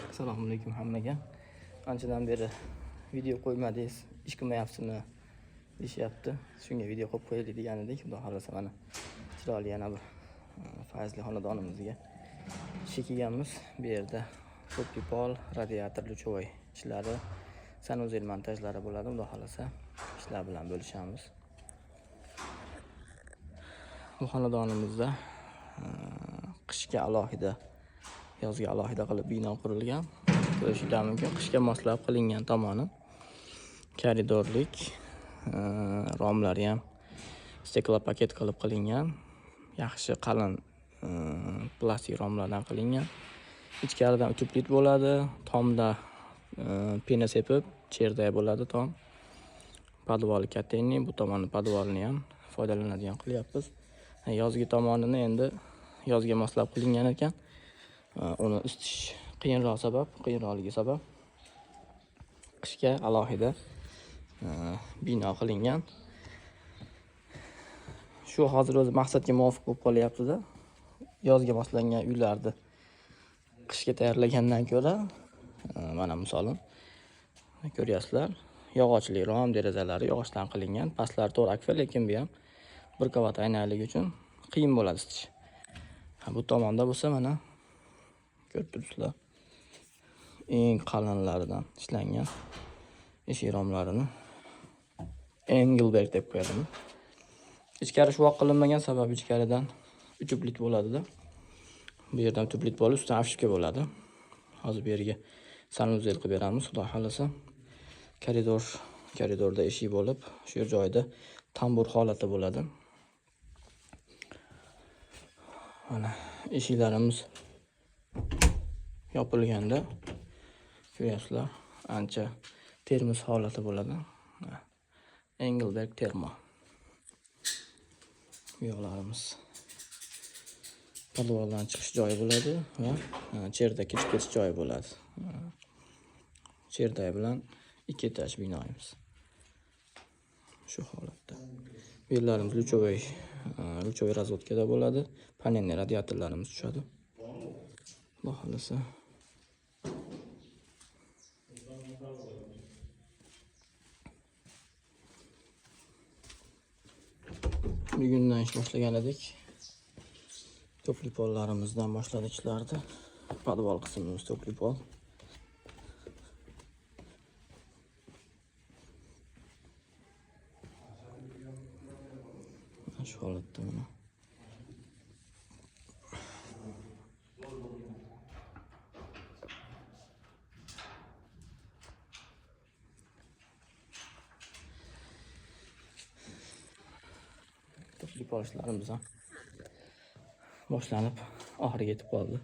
Assalomu alaykum hammaga. Anchadan beri video qo'ymadingiz, ish qilmayapsizmi deyishyapti. Shunga video qo'yib qo'yaylik degan edik. Xudo xolasa mana chiroyli yana bir fayzli xonadonimizga kelganmiz. Bu yerda ko'p-pol, radiator, luchovoy ishlari, sanuzel montajlari bo'ladi. Xudo xolasa ishlar bilan bo'lishamiz. Bu xonadonimizda qishga alohida, yozga alohida qilib bino qurilgan. Ko'rishinglar mumkin, qishga moslab qilingan tomoni. Koridorlik, romlari ham steklopaket qilib qilingan. Yaxshi qalin plastik romlardan qilingan. Ichkaridan tuplit bo'ladi, tomda pena sepib, cherday bo'ladi tom. Podvoli kattayni, bu tomoni podvolni ham foydalanadigan qilyapmiz. Yozgi tomonini endi yozga moslab qilingan ekan. Uni isitish qiyinroqligi sabab qishga alohida bino qilingan. Shu hozir o'zi maqsadga muvofiq bo'lib qolyapti-da. Yozga moslangan uylarni qishga tayyorlagandan ko'ra, mana misolim ko'ryapsizlar, yog'ochli rom derazalari yog'ochdan qilingan. Pastlari to'g'ri akfa, lekin bu ham bir qavat aynaligi uchun qiyin bo'ladi isitish. Bu tomonda bo'lsa mana ko'rib turibsizlar. Eng qalinlaridan ishlangan eshik romlarini Engelberg deb qo'yadimi. Ichkari shuvoq qilinmagan, sababi ichkaridan tuplit bo'ladi-da. Bu yerdan tuplit bo'lib, ustidan afishka bo'ladi. Hozir bu yerga sanuzel qilib beramiz, xudo xolasa. Koridorda eshik bo'lib, shu joyda tambur holati bo'ladi. Mana eshiklarimiz yopilganda ko'ryapsizlar, ancha termiz holati bo'ladi. Engelberg termo. Bu yoqlarimiz podvoldan chiqish joyi bo'ladi va cherda ketish joyi bo'ladi. Cherday bilan 2 etaj binoyimiz. Shu holatda. Bu yerlarimiz luchovoy razvodkada bo'ladi. Panelli radiatorlarimiz tushadi. Xudo xolasa bugundan ish boshlagan edik. To'plipollarimizdan boshladik ishlarni. Podvol qismimiz to'plipol. Shu holatda mana. To'plipol ishlarimiz ham boshlanib, oxiriga yetib qoldi.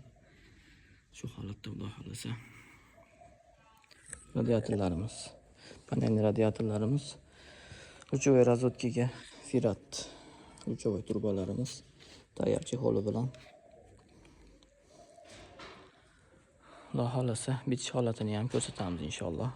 Shu holatda xudo xolasa. Radiatorlarimiz, panelli radiatorlarimiz, luchovoy razvodkaga firat luchovoy turbalarimiz tayyor chexoli bilan. Xudo xolasa bitish holatini ham ko'rsatamiz inshaalloh.